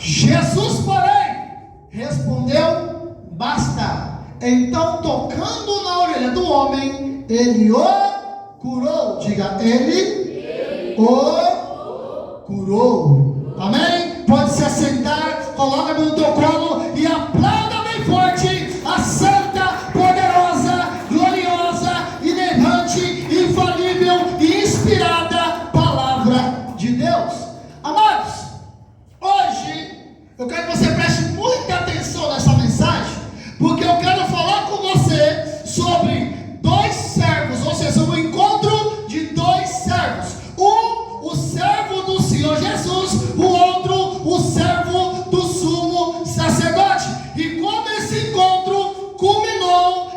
Jesus, porém, respondeu: basta. Então, tocando na orelha do homem, ele o curou. Diga, ele o curou. Amém? Pode se assentar, coloca-me no teu colo e aplauda bem forte a santa, poderosa, gloriosa, inerrante, infalível e inspirada palavra de Deus. Amados, hoje eu quero que você preste muita atenção nessa mensagem, porque eu quero falar com você sobre dois servos, ou seja, sobre o encontro de dois servos. Um, o servo do Senhor Jesus, o outro, o servo do sumo sacerdote. E como esse encontro culminou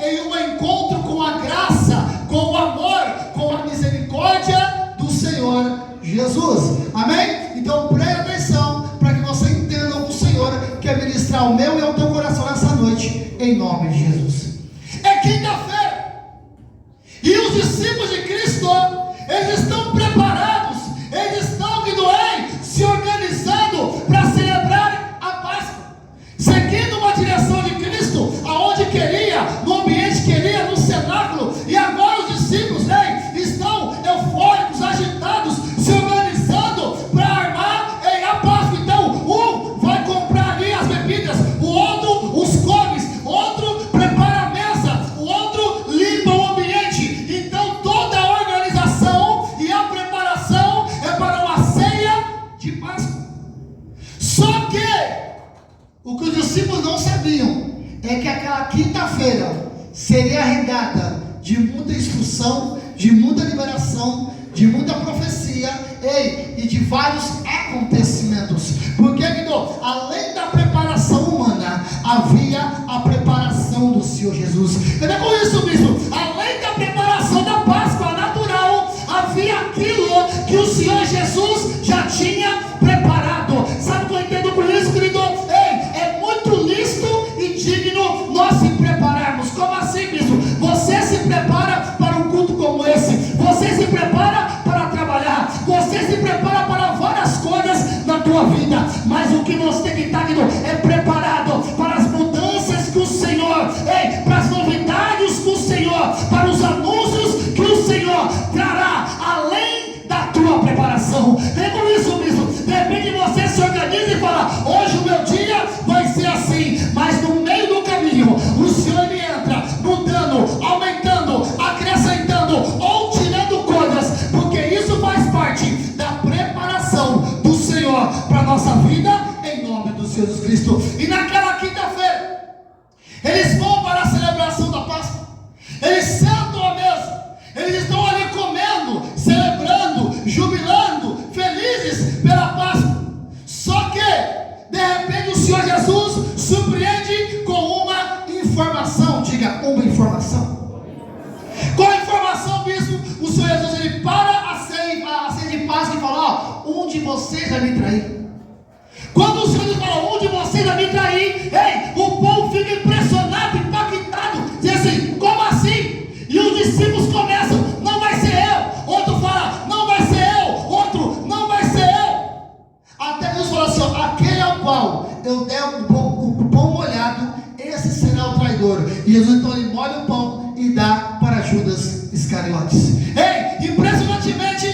em um encontro com a graça, com o amor, com a misericórdia do Senhor Jesus. Amém? Então preste atenção para que você entenda o que o Senhor quer ministrar ao meu e ao teu coração nessa noite, em nome de Jesus. É quinta-feira e os discípulos de Cristo, eles estão preparados, eles estão se organizando para celebrar a Páscoa, seguindo uma direção de Cristo, aonde queria, no ambiente queria, no cenáculo. E agora os discípulos estão eufóricos, agitados, se organizando para armar a Páscoa. Então um vai comprar ali as bebidas, o outro os comes, outro prepara a mesa, o outro limpa o ambiente. Então toda a organização e a preparação é para uma ceia de Páscoa. Só que o que os discípulos não sabiam é que aquela quinta-feira seria regada de muita instrução, de muita liberação, de muita profecia e de vários acontecimentos. Porque, além da preparação humana, havia a preparação do Senhor Jesus. Entendeu com isso, bispo? Além da preparação da Páscoa natural, havia aquilo que o Senhor Jesus já tinha preparado. Sabe o que eu entendo por isso, querido? É muito lícito e digno nós se prepararmos. Como assim, bispo? Você se prepara para um culto como esse, você se prepara para trabalhar, você se prepara para várias coisas na tua vida, mas o que você tem que estar, querido, é preparado para as mudanças que o Senhor, para as novidades que o Senhor, para os anúncios que o Senhor trará, além da tua preparação. É por isso, bispo, de repente você se organiza e fala: hoje o meu dia vai ser assim, mas no meio do caminho o Senhor ele entra mudando, aumentando, acrescentando ou tirando coisas, porque isso faz parte da preparação do Senhor para a nossa vida, em nome do Senhor Jesus Cristo. E naquela quinta-feira eles vão para a celebração da Páscoa, eles sentam à mesa, eles estão ali comendo, celebrando, jubilando, felizes pela Páscoa. Só que de repente o Senhor Jesus surpreende com uma informação. Diga, uma informação. Qual a informação, bispo? O Senhor Jesus ele para a ceia de Páscoa e fala: um de vocês vai me trair. Quando o Senhor Jesus fala: um de vocês vai me trair, o povo fica impressionado, impactado, diz assim: como assim? E os discípulos começam: não vai ser eu. Outro fala: não vai ser eu. Outro: não vai ser eu. Até Jesus fala assim: aquele ao qual eu der o pão molhado, esse será o traidor. E Jesus então ele molha o pão e dá para Judas Iscariotes. Impressionantemente,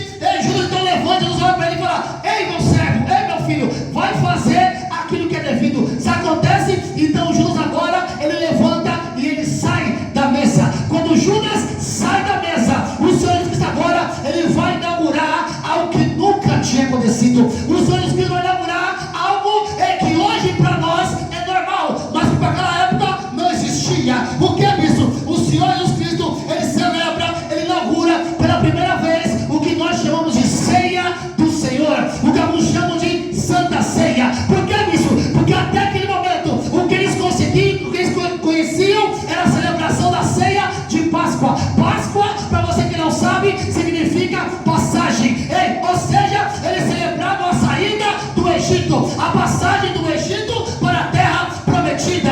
Judas então levanta, Jesus olha para ele e fala: ei meu servo, ei meu filho, vai fazer aquilo que é devido. Isso acontece, então Judas agora ele levanta e ele sai da mesa. Quando Judas sai da mesa, o Senhor Jesus agora ele vai inaugurar algo que nunca tinha acontecido. O Senhor Jesus vai inaugurar algo que hoje para nós é normal, mas que para aquela época não existia. O que é isso? O Senhor Jesus Cristo ele celebra, ele inaugura pela primeira vez o que nós chamamos de ceia do Senhor, o que alguns chamam de Santa Ceia. Por que isso? Porque até aquele momento o que eles conseguiam, o que eles conheciam era a celebração da ceia de Páscoa. Páscoa, para você que não sabe, significa passagem. Ou seja, eles celebravam a saída do Egito, a passagem do Egito para a terra prometida.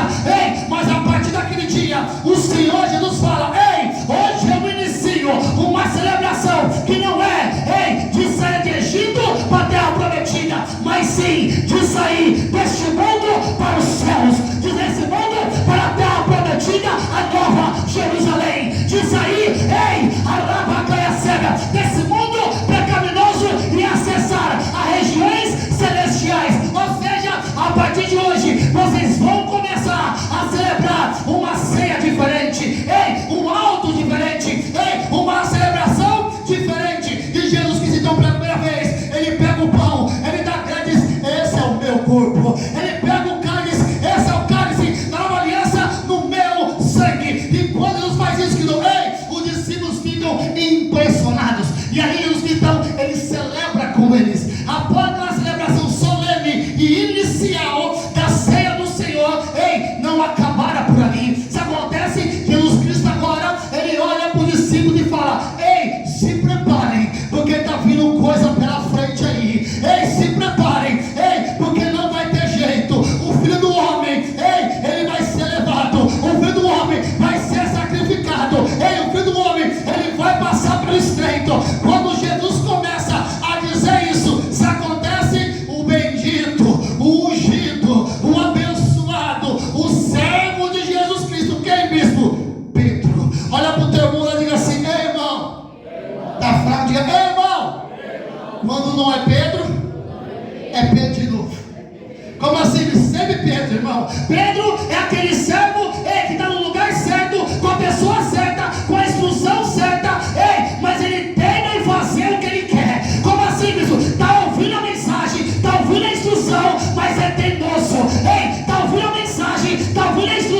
Mas a partir daquele dia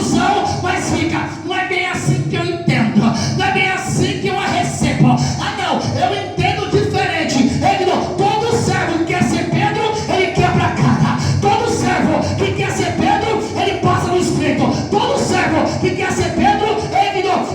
ilusão, mas fica, não é bem assim que eu entendo, não é bem assim que eu a recebo. Ah não, eu entendo diferente. Todo servo que quer ser Pedro, ele quebra a cara. Todo servo que quer ser Pedro, ele passa no estreito. Todo servo que quer ser Pedro,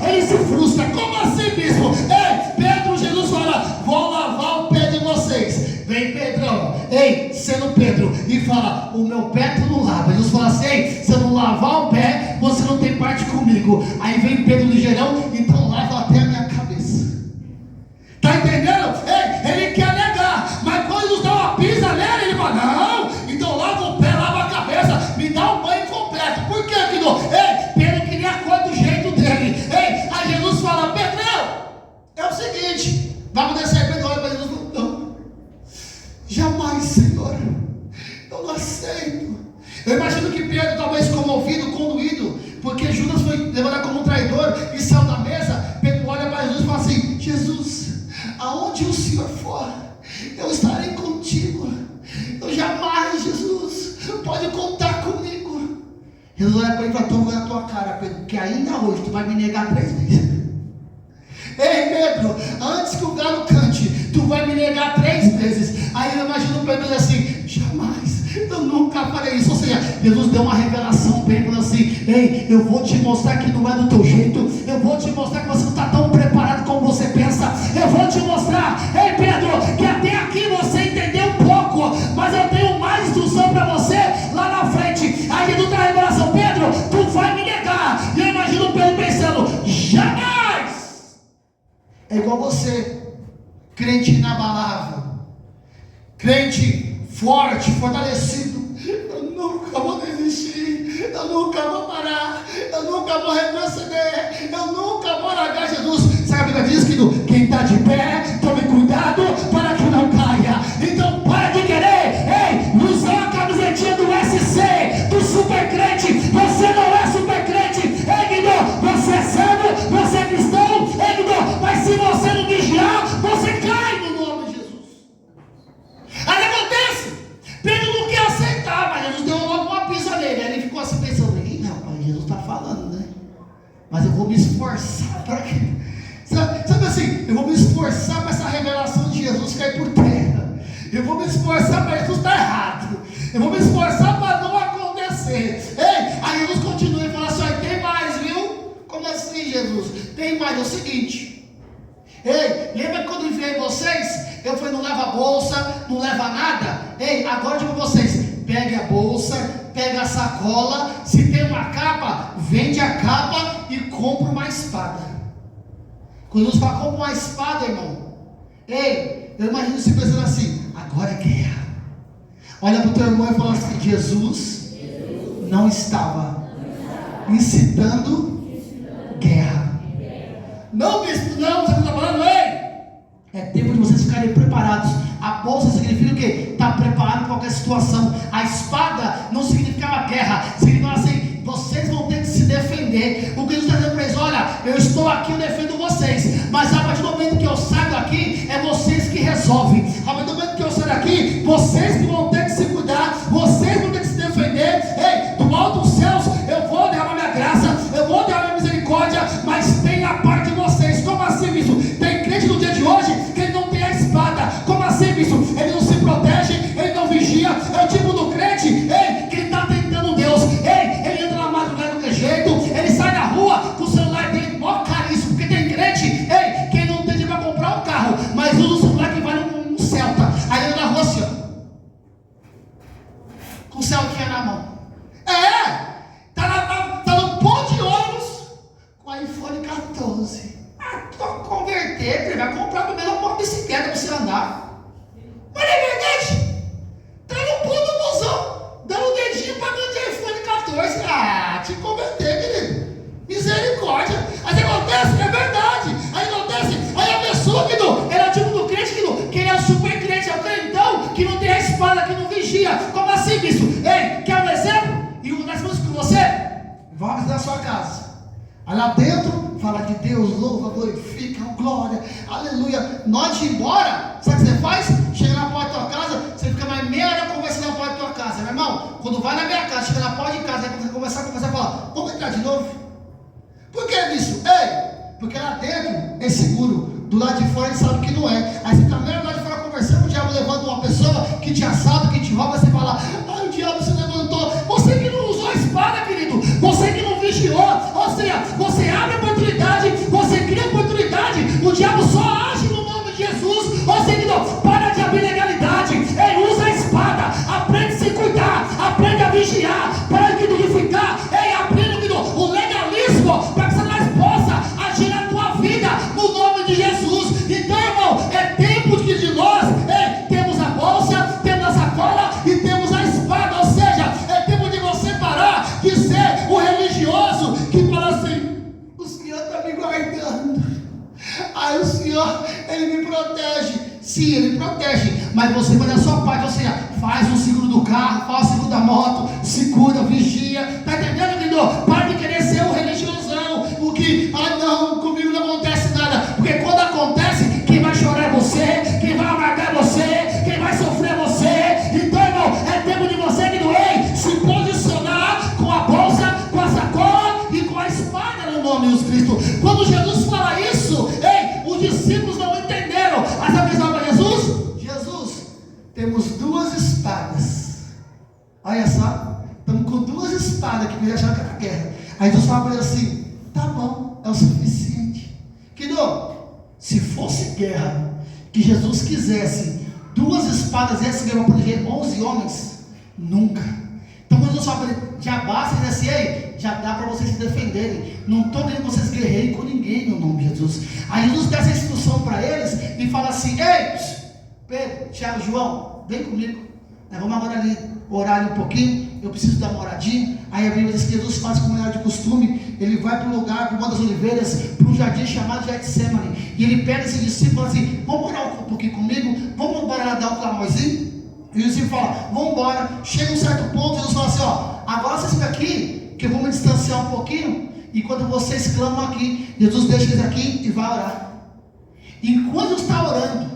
ele se frustra. Como assim, bispo? Ei, Pedro, Jesus fala, vou lavar o pé de vocês. Vem Pedrão, ei, sendo Pedro, e fala, o meu pé tu não lava. Jesus fala assim, ei, se eu não lavar o pé, você não tem parte comigo. Aí vem Pedro ligeirão, então lava até a minha cabeça. Tá entendendo? Ei, ele quer negar, mas quando Jesus dá uma pisa nele, ele fala, não, então lava o pé, lava a cabeça, me dá um banho completo. Por que que não? Ei, Pedro queria a coisa do jeito dele. Ei, aí Jesus fala, Pedrão, é o seguinte, vamos descer. Pedro olha para Jesus e fala, não, jamais, Senhor, eu não aceito. Eu imagino que Pedro, talvez comovido, conduído, porque Judas foi levado como um traidor e saiu da mesa. Pedro olha para Jesus e fala assim, Jesus, aonde o Senhor for, eu estarei contigo. Eu jamais, Jesus, pode contar comigo. Jesus olha para ele e fala, toma na tua cara, Pedro, que ainda hoje tu vai me negar 3 vezes. Ei Pedro, antes que o galo cante, tu vai me negar 3 vezes. Aí eu imagino Pedro dizer assim, jamais, eu nunca farei isso. Ou seja, Jesus deu uma revelação para ele, assim, ei, eu vou te mostrar que não é do teu jeito, eu vou te mostrar que você não está tão preparado como você pensa, eu vou te mostrar, ei Pedro, que até aqui você entendeu um pouco, mas eu tenho mais instrução para você lá na frente. Aí Jesus dá a revelação, Pedro, tu vai me negar. E eu imagino Pedro pensando, jamais. É igual você, crente inabalável, crente forte, fortalecido. Eu nunca vou desistir, eu nunca vou parar, eu nunca vou retroceder, eu nunca vou largar Jesus. Sabe o que a Bíblia diz, que quem está de pé, tome cuidado para que não caia. Então para de querer, ei, usar a camisetinha do SC, do super crente. Você não é super crente, ei, você é servo, você é cristão, ei, mas se você não vigiar, você cai no nome de Jesus. Aí acontece, Pedro não quer aceitar, mas Jesus deu logo uma pisa nele. Aí ele ficou assim pensando, ih, rapaz, Jesus está falando, né? Mas eu vou me esforçar para quê? Sabe assim, eu vou me esforçar para essa revelação de Jesus cair por terra. Eu vou me esforçar para Jesus estar errado. Eu vou me esforçar para não acontecer. Ei, aí Jesus continua e fala assim, tem mais, viu? Como assim, Jesus? Tem mais, é o seguinte. Ei, lembra quando enviei vocês? Eu falei, não leva bolsa, não leva nada. Ei, agora eu digo para vocês, pegue a bolsa, pega a sacola. Se tem uma capa, vende a capa e compra uma espada. Quando Jesus fala, compra uma espada, irmão. Ei, eu imagino você pensando assim, agora é guerra. Olha para o teu irmão e fala assim, Jesus não estava incitando guerra. Não, bispo, não, você não está falando, ei. É tempo de vocês ficarem preparados. A bolsa significa o quê? Está preparado para qualquer situação. A espada não significava guerra, significava assim, vocês vão ter que se defender. O que Jesus está dizendo para eles, olha, eu estou aqui, eu defendo vocês, mas a partir do momento que eu saio daqui, é vocês que resolvem. A partir do momento que eu saio daqui, vocês que vão ter que se cuidar, vocês vão ter que se defender. Ei, do alto dos céus, eu vou derramar minha graça, eu vou derramar minha misericórdia, mas tem a parte de vocês. Como assim, bispo? Tem crente no dia de hoje que ele não tem a espada. Como assim, bispo? Ele não se protege, ele não vigia. É o tipo do crente, ei, que ele está tentando Deus. Ei, ele entra na madrugada do jeito, ele sai na rua com o celular dele mó caríssimo, porque tem crente, ei, que não tem dinheiro para comprar um carro, mas usa o celular que vale um Celta. Aí ele anda na rua assim, ó, com o Celtinha na mão. Tá no ponto de ônibus com o iPhone 14. Converter, ele vai comprar primeiro uma bicicleta para você andar. Mas não é verdade? Tá no ponto do busão, dando um dedinho pagando de iPhone 14. Ah, te converter, querido. Misericórdia. Aí acontece, é verdade. Aí acontece, aí a pessoa que não, ele é o tipo do crente que ele é o super crente, é o crentão que não tem a espada, que não vigia. Como assim, bispo? Ei, quer um exemplo? E uma das coisas que você vai na sua casa. Aí lá dentro, fala de Deus, louva, glorifica, glória, aleluia. Nós de ir embora, sabe o que você faz? Chega na porta da tua casa, você fica mais meia hora conversando na porta da tua casa. Meu irmão, quando vai na minha casa, chega na porta de casa, começar a conversar e falar, vamos entrar de novo? Por que isso? Ei, porque lá dentro é seguro, do lado de fora ele sabe que não é. Aí você está mesmo lá de fora conversando, o diabo levanta uma pessoa que te assalta, que te rouba, você fala, o diabo se levantou. Você que não usou a espada, querido, você que não vigiou, ou seja, você abre oportunidade, você cria oportunidade, o diabo só age no nome de Jesus. Ou seja, não, para de abrir legalidade, ei, usa a espada, aprende a se cuidar, aprende a vigiar, para de ficar, ei, abrindo o legalismo, para que você não possa agir na tua vida, no nome de Jesus. Então, irmão, é tempo de nós, ei, temos a bolsa, temos a sacola e temos a espada. Ou seja, é tempo de você parar de ser o religioso que fala assim, o Senhor está me guardando, aí o Senhor, Ele me protege. Sim, Ele protege, mas você faz a sua parte, ou seja, faz o seguro do carro, faz o seguro da moto, se cuida, vigia, está entendendo, querido? Para de querer ser o religiosão, o que, não, comigo não acontece nada, porque quando acontece, quem vai chorar é você, quem vai amargar é você, quem vai sofrer é você. Então, irmão, é tempo de você que doei, se posicionar com a bolsa, com a sacola e com a espada no nome de Jesus Cristo. Quando Jesus fala isso, ei, os discípulos não entenderam. Mas sabe o que fala para Jesus? Jesus, temos 2 espadas. Olha só, estamos com 2 espadas que me deixaram com a guerra. Aí Jesus fala para ele assim, tá bom, é o suficiente. Querido, se fosse guerra, que Jesus quisesse 2 espadas e essa guerra para proteger 11 homens, nunca. Então quando Jesus fala para ele, já basta, ele diz assim, ei, já dá para vocês se defenderem, não estou querendo que vocês guerreiem com ninguém no nome de Jesus. Aí Jesus dá essa instrução para eles e fala assim, ei, Pedro, Tiago, João, vem comigo, vamos agora ali orar ali um pouquinho, eu preciso dar uma oradinha. Aí a Bíblia diz que Jesus faz como era de costume, ele vai para um lugar, para o Monte das Oliveiras, para um jardim chamado Getsemane, e ele pega esse discípulo e fala assim, vamos orar um pouquinho comigo, vamos embora dar um clamorzinho. E o discípulo fala, vamos embora. Chega um certo ponto, Jesus fala assim, agora vocês ficam aqui, que eu vou me distanciar um pouquinho, e quando vocês clamam aqui, Jesus deixa eles aqui e vai orar. Enquanto está orando,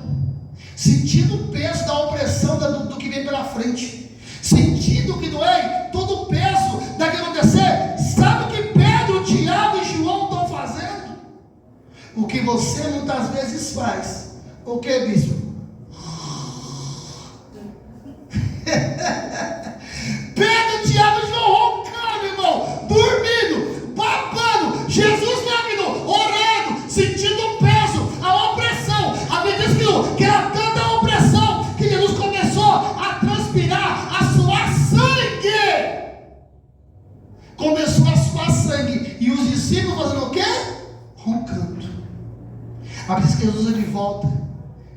sentindo o peso da opressão do que vem pela frente, sentindo que doei, todo o peso da que acontecer, sabe o que Pedro, Tiago e João estão fazendo? O que você muitas vezes faz. O que, bispo? Pedro, Tiago e João roncando, irmão, dormindo, babando, Jesus lágrimas, orando, sentindo o peso, a opressão. A Bíblia diz que era tanta a opressão que Jesus começou a transpirar, a suar sangue. Começou a suar sangue. E os discípulos fazendo o quê? Roncando. A Bíblia diz que Jesus ele volta,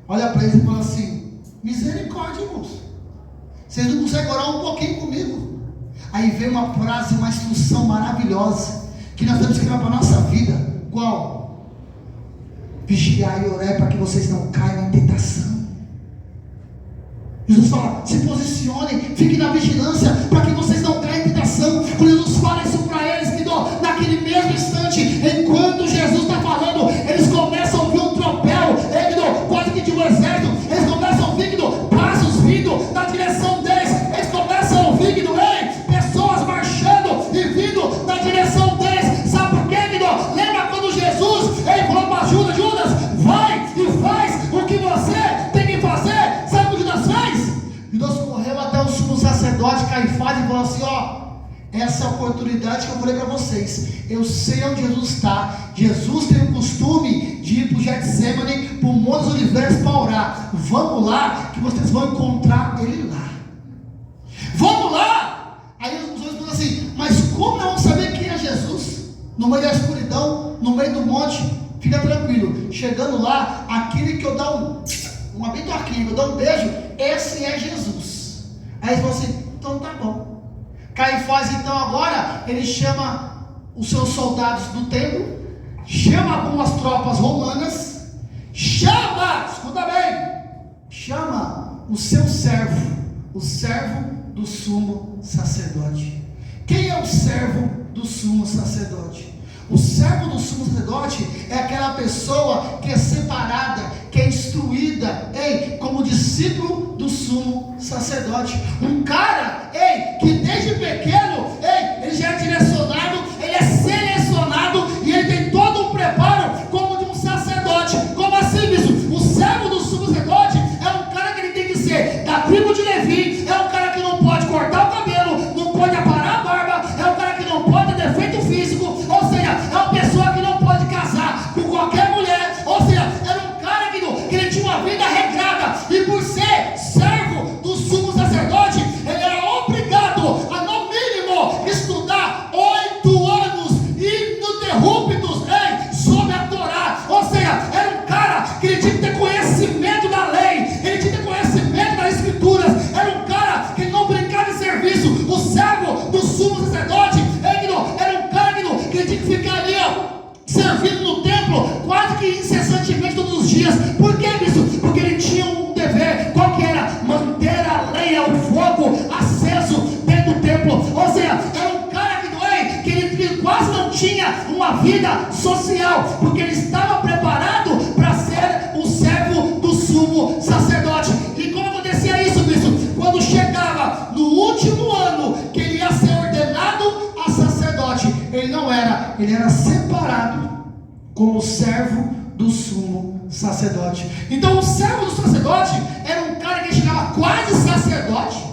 olha para eles e fala assim, misericórdia, irmãos, vocês não conseguem orar um pouquinho comigo? Aí vem uma frase, uma instrução maravilhosa, que nós temos que levar para a nossa vida. Qual? Vigiar e orar para que vocês não caiam em tentação. Jesus fala, se posicionem, fiquem na vigilância, para que vocês não caiam em tentação. Quando Jesus fala isso para eles, que naquele mesmo instante, enquanto Jesus está falando, eles começam a ouvir um tropel, quase que de um exército, eles começam a ouvir passos vindo na direção deles, eles começam a ouvir pessoas marchando e vindo na direção deles. Sabe por quê, lembra quando Jesus falou para Judas, vai e faz o que você tem que fazer? Sabe o que Judas fez? Judas correu até o sumo sacerdote Caifás e falou assim, essa oportunidade que eu falei para vocês, eu sei onde Jesus está. Jesus tem o costume de ir para o Getsemane, para o Monte das Oliveiras para orar. Vamos lá, que vocês vão encontrar ele lá. Vamos lá. Aí os outros falam assim, mas como nós vamos saber quem é Jesus? No meio da escuridão, no meio do monte. Fica tranquilo, chegando lá, aquele que eu dou uma bitoquinha, eu dou um beijo, esse é Jesus. Aí eles falam assim, então tá bom. Caifás então agora, ele chama os seus soldados do templo, chama algumas tropas romanas, escuta bem, chama o seu servo, o servo do sumo sacerdote. Quem é o servo do sumo sacerdote? O servo do sumo sacerdote é aquela pessoa que é separada, que é instruída, como discípulo do sumo sacerdote. Um cara, que desde pequeno, ele já é ele tinha que ficar ali, servindo no templo, quase que incessantemente todos os dias. Por que isso? Porque ele tinha um dever. Qual que era? Manter a lenha, o fogo aceso dentro do templo. Ou seja, era um cara que ele quase não tinha uma vida social, porque ele estava preparado para ser o servo do sumo sacerdote. E como acontecia isso, bispo? Quando chegava no último ano que ele ia ser ordenado a sacerdote, ele era separado como servo do sumo sacerdote. Então o servo do sacerdote era um cara que chegava quase sacerdote,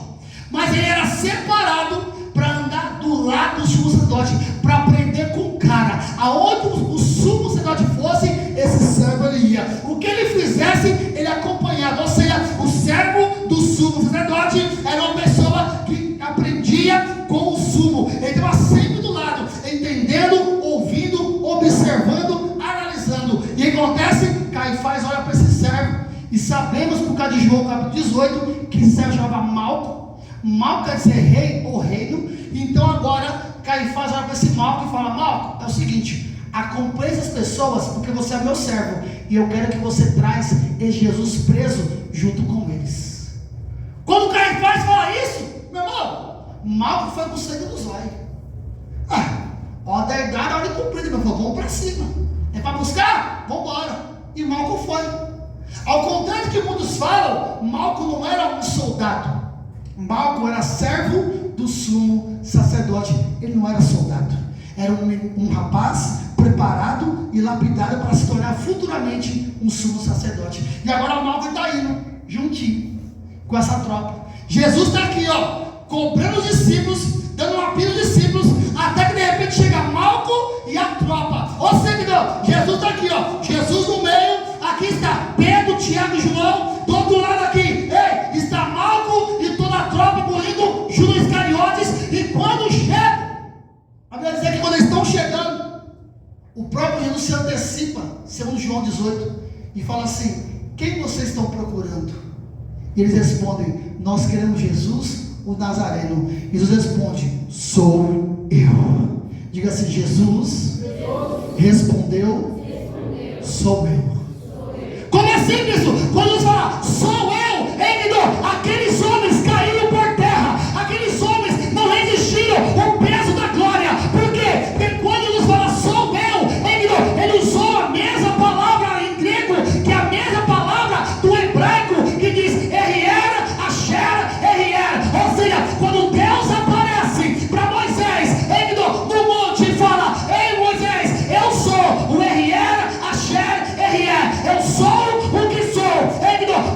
mas ele era separado para andar do lado do sumo sacerdote, para aprender com o cara. Aonde o sumo sacerdote fosse, esse servo ele ia. O que ele fizesse, ele acompanhava. Ou seja, o servo do sumo sacerdote era uma pessoa que aprendia com o sumo. Ele estava sempre do lado, entendendo, ouvindo, observando, analisando. E o que acontece? Caifás olha para esse servo, e sabemos por causa de João capítulo 18, que esse servo chamava Malco. Malco quer dizer rei ou reino. Então agora Caifás olha para esse Malco e fala: Malco, é o seguinte, acompanhe essas pessoas, porque você é meu servo, e eu quero que você traz esse Jesus preso junto com eles. Quando Caifás fala isso, meu irmão, Malco foi com sangue nos olhos. Ordem dada, ordem cumprida, meu irmão, vamos para cima. É para buscar? Vamos embora. E Malco foi. Ao contrário do que muitos falam, Malco não era um soldado. Malco era servo do sumo sacerdote. Ele não era soldado. Era um rapaz preparado e lapidado para se tornar futuramente um sumo sacerdote. E agora Malco está indo juntinho com essa tropa. Jesus está aqui, cobrando os discípulos, dando uma pilha de discípulos, até que de repente chega Malco e a tropa. Ô seguidor, Jesus está aqui, Jesus no meio. Aqui está Pedro, Tiago e João. Do outro lado aqui, está Malco e toda a tropa, incluindo Judas Iscariotes. E quando chega, a Bíblia diz que quando eles estão chegando, o próprio Jesus se antecipa, segundo João 18, e fala assim: quem vocês estão procurando? E eles respondem: nós queremos Jesus, o Nazareno. Jesus responde: sou eu. Diga assim: Jesus respondeu: sou eu. Como é simples isso? Quando Jesus fala: sou eu, aqueles homens caíram por terra, aqueles homens não resistiram o peso da glória. Por quê? Porque quando Jesus fala sou eu, ele usou a mesma palavra em grego, que é a mesma palavra do hebraico, que diz Erier, Asher, Erier. Ou seja, quando Deus aparece para Moisés no monte e fala: ei Moisés, eu sou o Erier, Asher, Erier, eu sou o que sou.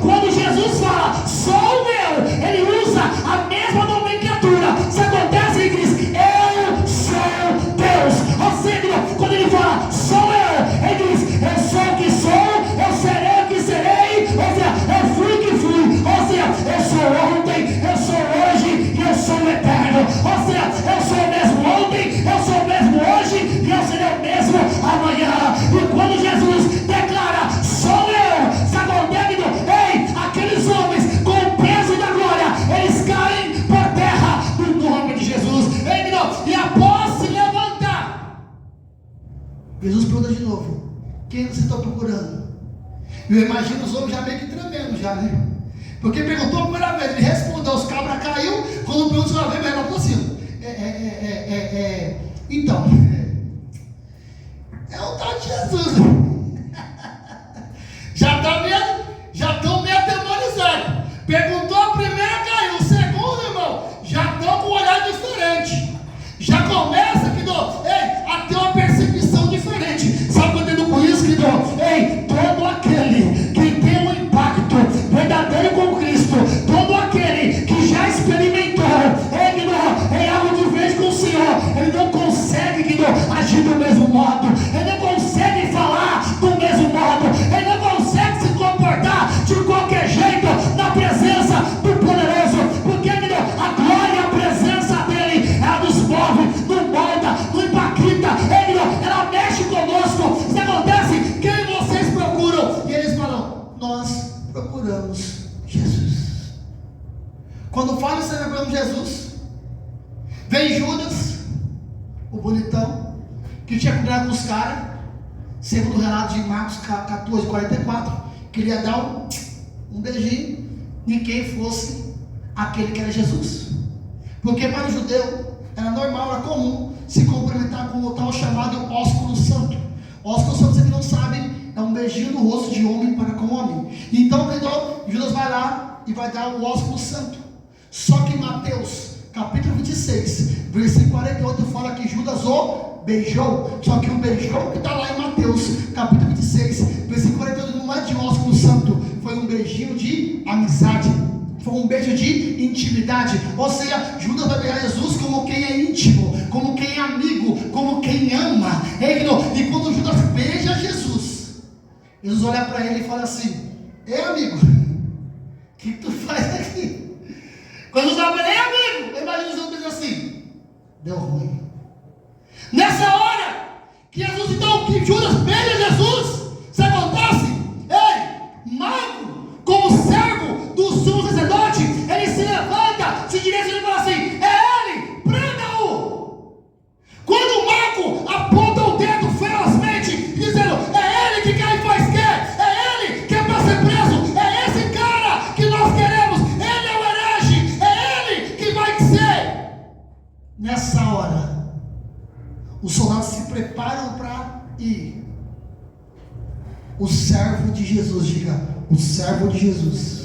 Quando Jesus fala sou eu, ele usa a mesma nomenclatura. Se acontece, ele diz eu sou Deus. Ou seja, quando ele fala sou eu, ele diz eu sou o que sou, eu serei o que serei. Ou seja, eu fui o que fui. Ou seja, eu sou ontem, eu sou hoje e eu sou o eterno. Ou seja, eu sou o mesmo ontem, eu sou o mesmo hoje e eu serei o mesmo amanhã. E quando Jesus declara sou eu, sabe onde é? Aqueles homens com o peso da glória, eles caem por terra no nome de Jesus. E após se levantar, Jesus pergunta de novo: quem você está procurando? Eu imagino os homens já meio que tremendo já, né? Porque perguntou a primeira vez, ele respondeu, os cabras caiu. Quando perguntou a segunda vez, ele falou assim: então, é o tal de Jesus. Já estão meio atemorizados. Perguntou a primeira, caiu. O segundo, irmão, já estão com um olhar diferente. Já começa, a ter uma percepção diferente. Sabe o que eu entendo com isso, querido? Todo aquele que tem um impacto verdadeiro com Cristo, todo aquele que já experimentou algo diferente com o Senhor, ele não consegue, agir do mesmo modo. Ele não consegue falar do mesmo modo. Ele não consegue se comportar de qualquer jeito na presença do poderoso, porque a glória e a presença dele, ela nos move, nos molda, nos impacta, ela mexe conosco. Isso acontece, quem vocês procuram? E eles falam: nós procuramos Jesus. Quando falam que procuramos Jesus, vem Judas, o bonitão, que tinha cuidado dos caras, segundo o relato de Marcos 14:44, que ele ia dar um beijinho em quem fosse aquele que era Jesus. Porque para o judeu era normal, era comum se cumprimentar com o tal chamado ósculo santo. Ósculo santo, você que não sabe, é um beijinho no rosto de homem para com homem. Então, Judas vai lá e vai dar o ósculo santo. Só que Mateus, capítulo 26, versículo 48, fala que Judas o beijou. Só que o beijou que está lá em Mateus, capítulo 26, versículo 48, não é de ósculo santo, foi um beijinho de amizade. Foi um beijo de intimidade. Ou seja, Judas vai pegar Jesus como quem é íntimo, como quem é amigo, como quem ama. E quando Judas beija Jesus, Jesus olha para ele e fala assim: ei, amigo, o que tu faz aqui? Quando Jesus fala: ei, amigo, imagina Jesus dizendo assim: deu ruim. Nessa hora que Jesus, então, que Judas beija Jesus, sabe o que acontece? Ei, Marco, como servo do sumo sacerdote, ele se levanta, se direciona e fala assim: é ele, prenda-o. Quando Marco aponta o dedo ferozmente, dizendo: é ele que cai e faz quer, é ele que é para ser preso, é esse cara que nós queremos, ele é o herege, é ele que vai ser. Nessa hora, os soldados se preparam para ir. O servo de Jesus, diga: o servo de Jesus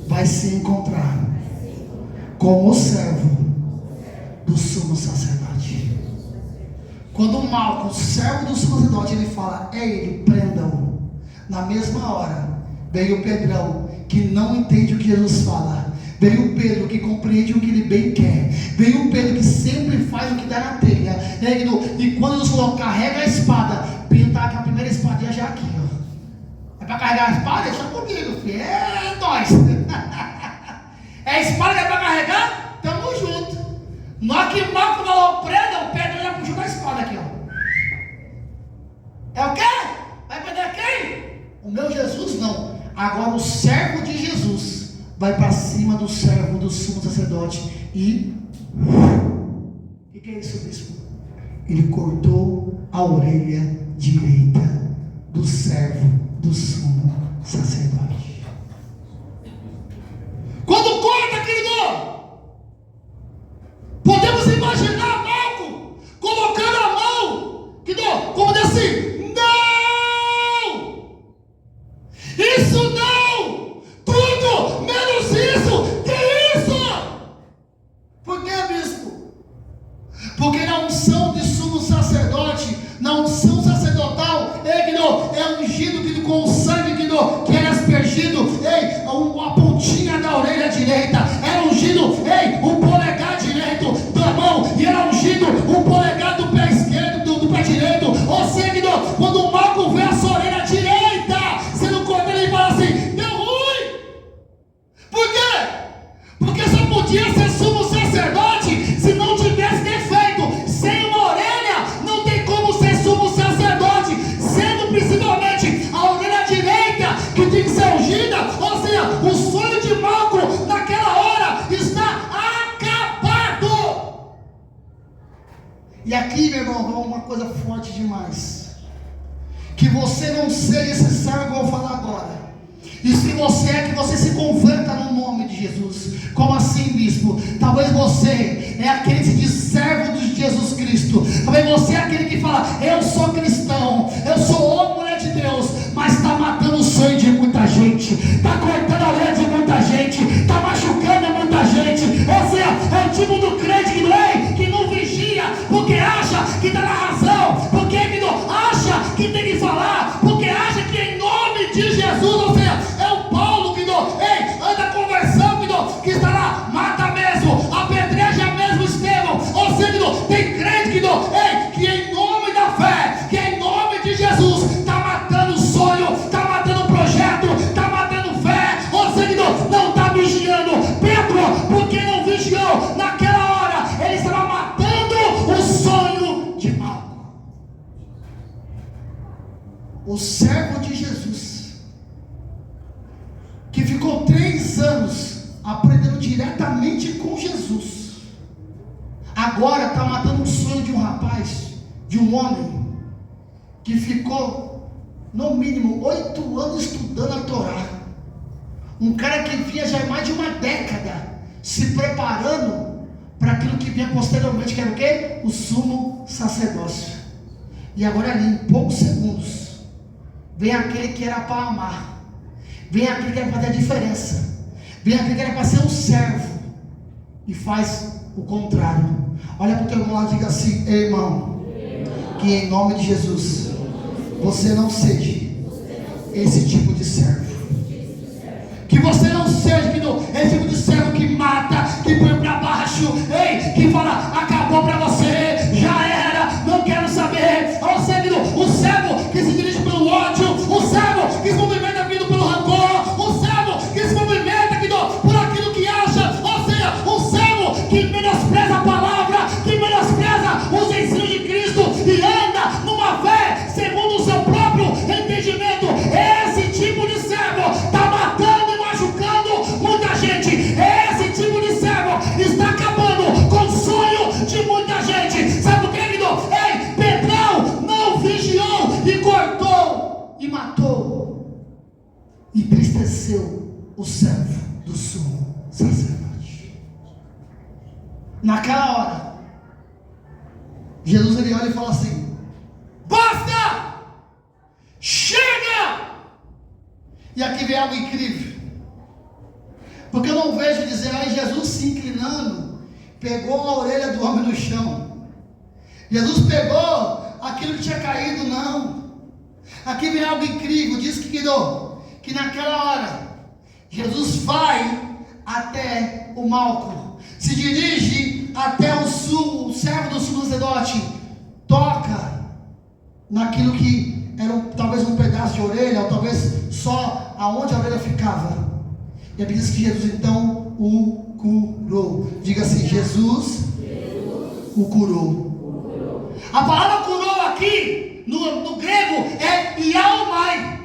vai se encontrar com o servo do sumo sacerdote. Quando o Malco, o servo do sumo sacerdote, ele fala: é ele, prendam. Na mesma hora veio o Pedrão, que não entende o que Jesus fala. Veio o Pedro, que compreende o que ele bem quer. Veio o Pedro, que sempre faz o que dá na telha. E quando Jesus falou: carrega a espada, Pedro está com a primeira espadinha já aqui, ó. É para carregar a espada? Deixa comigo, filho. É nós. É a espada que é para carregar? Tamo junto. Na hora que Marco falou prenda, o Pedro já puxou a espada aqui, ó. É o quê? Vai prender quem? O meu Jesus não. Agora o servo de Jesus vai para cima do servo do sumo sacerdote e... O que é isso, bispo? Ele cortou a orelha direita do servo do sumo sacerdote. Quando corta, querido, podemos imaginar Marco colocando a mão, querido, como diz assim: não, isso não, tudo menos isso. Que isso? Por que, bispo? Porque na unção de sumo sacerdote, na unção sacerdotal, é ungido com o sangue que era aspergido, a pontinha da orelha direita, era ungido, o polegar direito da mão, e era ungido o polegar do pé esquerdo, do pé direito. Ou seja, quando o Marco vê a sua orelha direita sendo cortada, ele fala assim: deu ruim. Por quê? Porque só podia ser sumo sacerdote se não tivesse defeito. Sem uma orelha não tem como ser sumo sacerdote, sendo principalmente a orelha direita que tem que ser ungida. Ou seja, o sonho de Marco naquela hora está acabado. E aqui, meu irmão, uma coisa forte demais: que você não seja esse servo que eu vou falar agora. E se você é, que você se converta no nome de Jesus. Como assim, bispo? Talvez você é aquele que se diz servo de Jesus Cristo. Talvez você é aquele que fala: eu sou cristão, eu sou homem, mulher de Deus, mas está matando o sonho de muita gente, está cortando a orelha de muita gente, está machucando muita gente. Ou seja, é o tipo do crente que não vigia, porque acha que está na razão, porque acha que tem que falar, porque acha que em nome de Jesus, ou seja, é o Paulo que anda conversando, que está lá, mata mesmo, apedreja mesmo Estevão. Ou seja, tem crente que em nome da fé, que em nome de Jesus, está matando o sonho, está matando o projeto, está matando fé. Ou seja, não está vigiando. Pedro, porque não vigiou naquela hora, ele estava matando o sonho de Malco. O servo de Jesus, que ficou 3 anos aprendendo diretamente com Jesus, agora está matando o sonho de um rapaz de um homem que ficou no mínimo 8 anos estudando a Torá. Um cara que vinha já mais de uma década se preparando para aquilo que vinha posteriormente, que era o quê? O sumo sacerdócio. E agora ali, em poucos segundos, vem aquele que era para amar, vem aquele que era para ter a diferença, vem aquele que era para ser um servo, e faz o contrário. Olha para o teu irmão e diga assim: ei, irmão, que em nome de Jesus, você não seja esse tipo de servo. Que você não seja esse tipo de servo que mata, que põe para baixo, ei, que fala, acabou para você, já era, não quero saber. O servo que se dirige pelo ódio, o servo que se movimenta pelo rancor, o servo que se movimenta por aquilo que acha, ou seja, um servo que menospreza a palavra, que menospreza os ensinos de Cristo e anda numa fé segundo o seu próprio entendimento. Esse tipo de servo está matando e machucando muita gente. Esse tipo de servo está acabando com o sonho de muita gente. Sabe por quê, querido? Ei, Pedrão não vigiou e cortou e matou e entristeceu o servo do sumo sacerdote. Naquela hora, Jesus ele olha e fala assim: basta! Chega! E aqui vem algo incrível, porque eu não vejo dizer aí Jesus se inclinando, pegou a orelha do homem no chão. Jesus pegou aquilo que tinha caído, não. Aqui vem algo incrível, diz que naquela hora Jesus vai até o Malco, se dirige até o servo do sumo sacerdote, toca naquilo que era talvez um pedaço de orelha, ou talvez só aonde a orelha ficava. E a Bíblia diz que Jesus então o curou. Diga assim: Jesus o curou. A palavra curou aqui no grego é iaomai.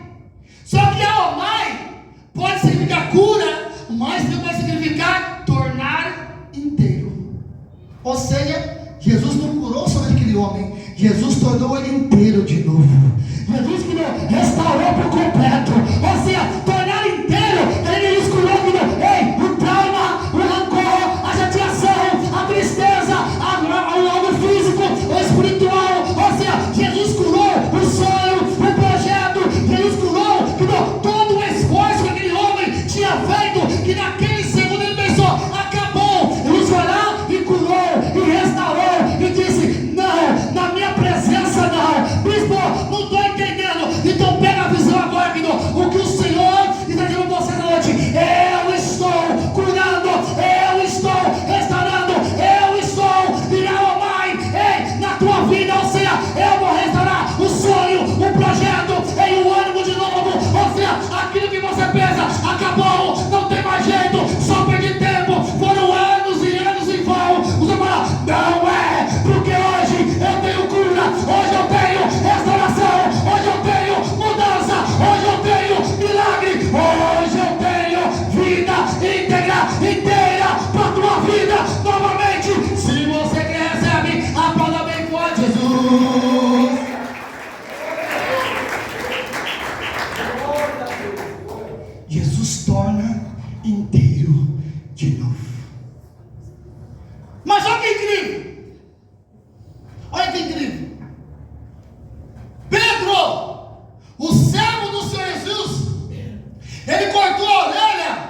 Só que iaomai pode significar cura, mas também pode significar tornar inteiro. Ou seja, Jesus não curou somente aquele homem, Jesus tornou ele inteiro de novo. Jesus que restaurou por completo. Ou seja, tornar inteiro, ele nos curou, ei, o trauma, o rancor, a chateação, a tristeza, o físico, o espiritual. Ou seja, Jesus curou o sonho, o projeto. Jesus curou todo o esforço que aquele homem tinha feito, que naquele segundo ele pensou, acabou. Jesus foi lá e curou, e restaurou, e disse: não, na minha presença não. Bispo, não estou entendendo. Então pega a visão agora, o que o Senhor está dizendo a você essa noite: eu estou curando, eu estou restaurando, eu estou na tua vida. Ou seja, eu vou restaurar o sonho, o projeto, em o ânimo de novo. Ou seja, aquilo que você pensa, acabou, não tem mais jeito, só perdi tempo, foram anos e anos em vão. Você fala: não é, porque hoje eu tenho cura, hoje eu tenho restauração, hoje eu tenho mudança, hoje eu tenho milagre, hoje eu tenho vida inteira para a tua vida novamente. Se você quer, recebe, aplauda bem forte: Jesus. Jesus torna inteiro de novo. Mas olha que incrível, olha que incrível. Pedro, o servo do Senhor Jesus, ele cortou a orelha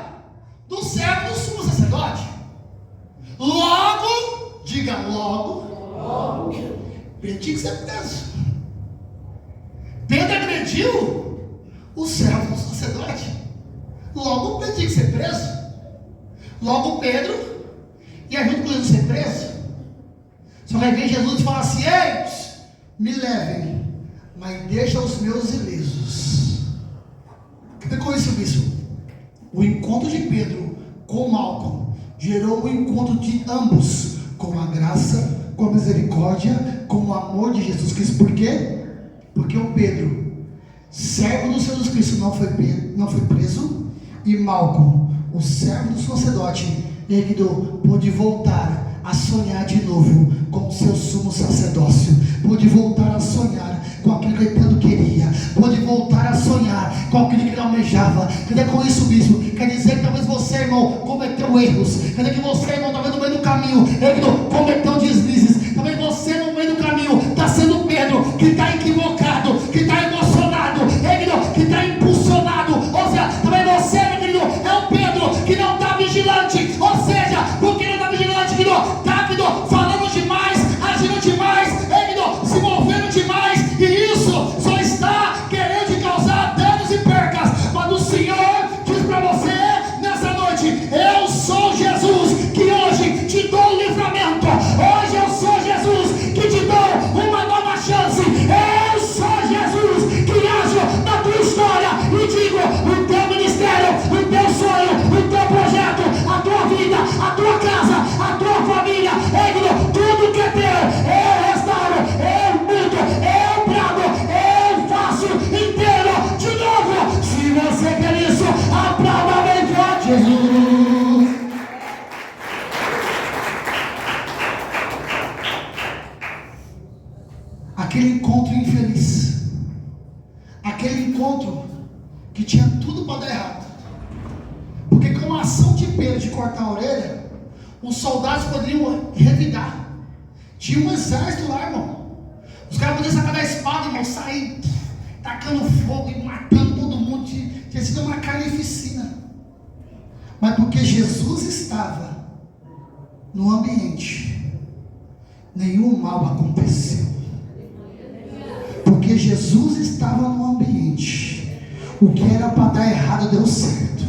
do servo do sumo sacerdote. Logo, diga logo, Pedro tinha que ser preso. Pedro agrediu o servo do sacerdote. Logo Pedro tinha que ser preso. Logo Pedro ia junto com Jesus ser preso. Só que aí vem Jesus e fala assim: ei, me levem, mas deixa os meus ilesos. O que com isso, bispo? O encontro de Pedro com Malco gerou o encontro de ambos com a graça, com a misericórdia, com o amor de Jesus Cristo. Por quê? Porque o Pedro, servo do Senhor Jesus Cristo, não foi preso, e Malco, o servo do sacerdote, ele pôde voltar a sonhar de novo com o seu sumo sacerdócio, pôde voltar a sonhar com aquilo que ele tanto queria, pôde voltar a sonhar com aquilo que ele almejava. Cadê com isso, bispo? Quer dizer que talvez você, irmão, cometeu erros. Quer dizer que você, irmão, talvez no meio do caminho, cometeu deslizes. Talvez você no meio do caminho está sendo Pedro, que está equivocado, que está emocionado, que está impulsionado. Ou seja, também você, meu querido, é o Pedro que não está vigilante. Ou seja, porque não está vigilante, querido, está falando demais, agindo demais, se movendo demais, e isso só está querendo te causar danos e percas. Mas o Senhor diz para você nessa noite: eu sou Jesus que hoje te dou o livramento. Hoje eu sou Jesus que te dou uma nova chance. Eu sou Jesus que ajo na tua história e digo: o teu ministério, o teu sonho, o teu projeto, a tua vida, a tua casa, a tua família, tudo que é teu, eu restauro, eu mudo, eu brado, eu faço inteiro de novo. Se você quer isso, aplauda bem forte, Jesus. Aquele encontro infeliz, aquele encontro que tinha tudo para dar errado, porque com a ação de Pedro de cortar a orelha, os soldados poderiam revidar. Tinha um exército lá, irmão. Os caras podiam sacar da espada, irmão, sair tacando fogo e matando todo mundo. Tinha sido uma carnificina. Mas porque Jesus estava no ambiente, nenhum mal aconteceu. Porque Jesus estava no ambiente, o que era para dar errado deu certo.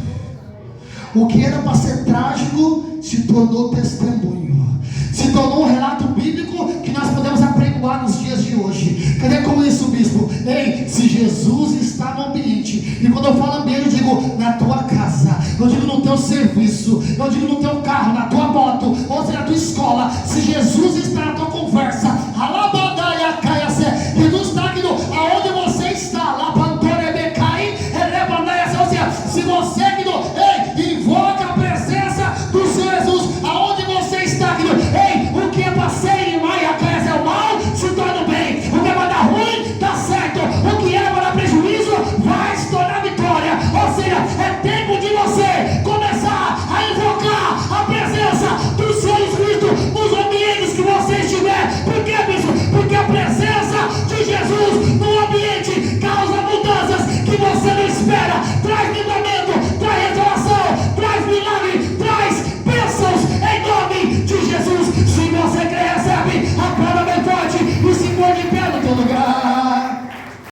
O que era para ser trágico se tornou testemunho, se tornou um relato bíblico que nós podemos apregoar nos dias de hoje. Cadê com isso, bispo? Ei, se Jesus está no ambiente, e quando eu falo ambiente, eu digo na tua casa, eu digo no teu serviço, eu digo no teu carro, na